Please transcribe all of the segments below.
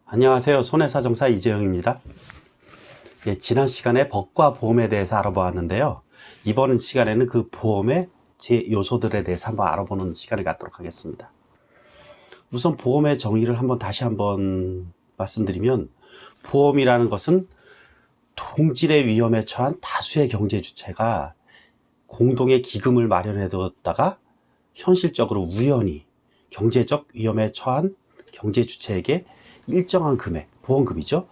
안녕하세요. 손해사정사 이재영입니다. 지난 시간에 법과 보험에 대해서 알아보았는데요. 이번 시간에는 그 보험의 제 요소들에 대해서 한번 알아보는 시간을 갖도록 하겠습니다. 우선 보험의 정의를 다시 한번 말씀드리면, 보험이라는 것은 동질의 위험에 처한 다수의 경제 주체가 공동의 기금을 마련해 두었다가 현실적으로 우연히 경제적 위험에 처한 경제 주체에게 일정한 금액, 보험금이죠.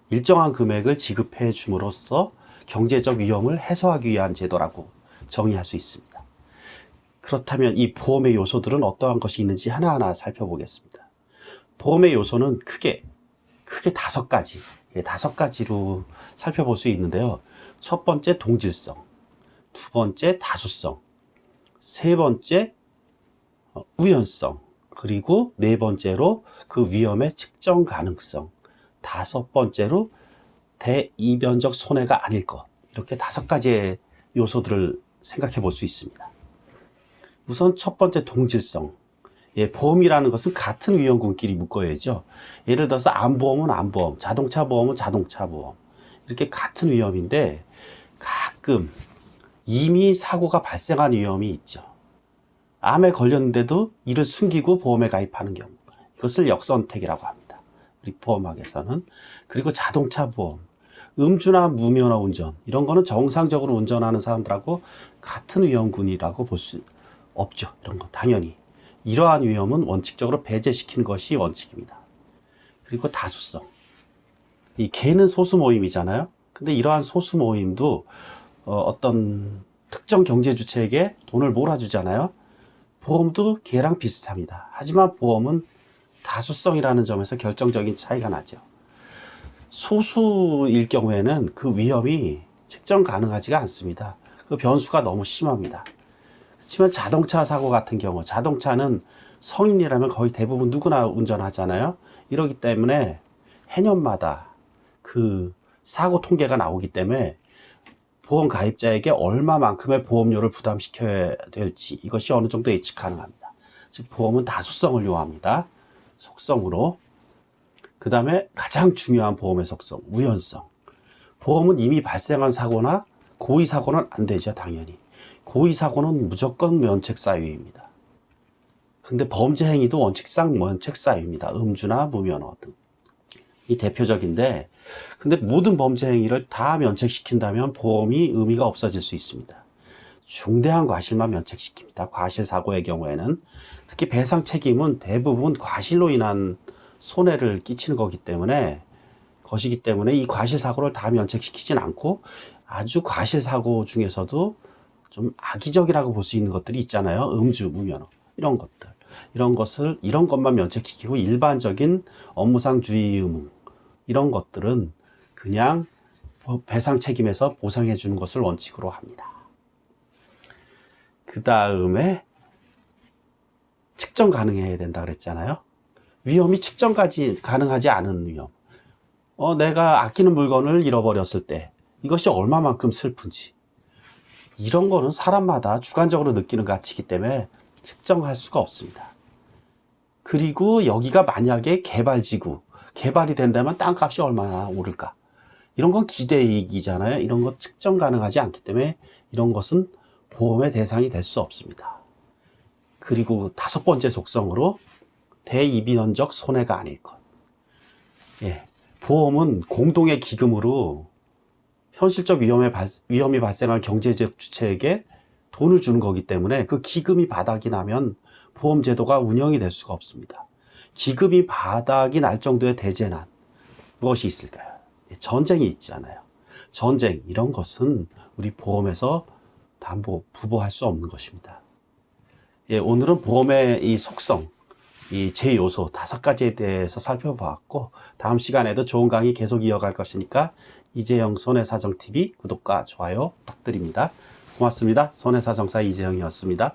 일정한 금액을 지급해 줌으로써 경제적 위험을 해소하기 위한 제도라고 정의할 수 있습니다. 그렇다면 이 보험의 요소들은 어떠한 것이 있는지 하나하나 살펴보겠습니다. 보험의 요소는 크게 5가지, 5가지로 살펴볼 수 있는데요. 첫 번째 동질성, 두 번째 다수성, 세 번째 우연성, 그리고 네 번째로 그 위험의 측정 가능성, 다섯 번째로 대이변적 손해가 아닐 것, 이렇게 5가지의 요소들을 생각해 볼 수 있습니다. 우선 첫 번째 동질성. 보험이라는 것은 같은 위험군끼리 묶어야죠. 예를 들어서 암보험은 암보험, 자동차 보험은 자동차 보험, 이렇게 같은 위험인데 가끔 이미 사고가 발생한 위험이 있죠. 암에 걸렸는데도 이를 숨기고 보험에 가입하는 경우, 이것을 역선택이라고 합니다. 우리 보험학에서는. 그리고 자동차 보험, 음주나 무면허 운전, 이런 거는 정상적으로 운전하는 사람들하고 같은 위험군이라고 볼 수 없죠. 이런 거 당연히 이러한 위험은 원칙적으로 배제시키는 것이 원칙입니다. 그리고 다수성, 이 개는 소수 모임이잖아요. 근데 이러한 소수 모임도 어떤 특정 경제 주체에게 돈을 몰아주잖아요. 보험도 개랑 비슷합니다. 하지만 보험은 다수성이라는 점에서 결정적인 차이가 나죠. 소수일 경우에는 그 위험이 측정 가능하지가 않습니다. 그 변수가 너무 심합니다. 그렇지만 자동차 사고 같은 경우, 자동차는 성인이라면 거의 대부분 누구나 운전하잖아요. 이러기 때문에 해년마다 그 사고 통계가 나오기 때문에 보험 가입자에게 얼마만큼의 보험료를 부담시켜야 될지, 이것이 어느 정도 예측 가능합니다. 즉 보험은 다수성을 요합니다. 속성으로. 그 다음에 가장 중요한 보험의 속성, 우연성. 보험은 이미 발생한 사고나 고의 사고는 안 되죠. 당연히 고의 사고는 무조건 면책 사유입니다. 근데 범죄 행위도 원칙상 면책 사유입니다. 음주나 무면허 등. 이 대표적인데, 근데 모든 범죄 행위를 다 면책시킨다면 보험이 의미가 없어질 수 있습니다. 중대한 과실만 면책시킵니다. 과실 사고의 경우에는. 특히 배상 책임은 대부분 과실로 인한 손해를 끼치는 것이기 때문에 이 과실 사고를 다 면책시키진 않고, 아주 과실 사고 중에서도 좀 악의적이라고 볼 수 있는 것들이 있잖아요. 음주, 무면허, 이런 것들. 이런 것만 면책시키고 일반적인 업무상 주의 의무, 이런 것들은 그냥 배상 책임에서 보상해 주는 것을 원칙으로 합니다. 그 다음에 측정 가능해야 된다 그랬잖아요. 위험이 측정까지 가능하지 않은 위험. 내가 아끼는 물건을 잃어버렸을 때 이것이 얼마만큼 슬픈지, 이런 거는 사람마다 주관적으로 느끼는 가치이기 때문에 측정할 수가 없습니다. 그리고 여기가 만약에 개발지구, 개발이 된다면 땅값이 얼마나 오를까, 이런 건 기대이익이잖아요. 이런 거 측정 가능하지 않기 때문에 이런 것은 보험의 대상이 될 수 없습니다. 그리고 5번째 속성으로 대이변적 손해가 아닐 것. 보험은 공동의 기금으로 현실적 위험이 발생한 경제적 주체에게 돈을 주는 거기 때문에 그 기금이 바닥이 나면 보험제도가 운영이 될 수가 없습니다. 기금이 바닥이 날 정도의 대재난, 무엇이 있을까요? 전쟁이 있잖아요. 전쟁, 이런 것은 우리 보험에서 부보할 수 없는 것입니다. 오늘은 보험의 이 속성, 이 제요소 5가지에 대해서 살펴보았고, 다음 시간에도 좋은 강의 계속 이어갈 것이니까 이재영 손해사정TV 구독과 좋아요 부탁드립니다. 고맙습니다. 손해사정사 이재영이었습니다.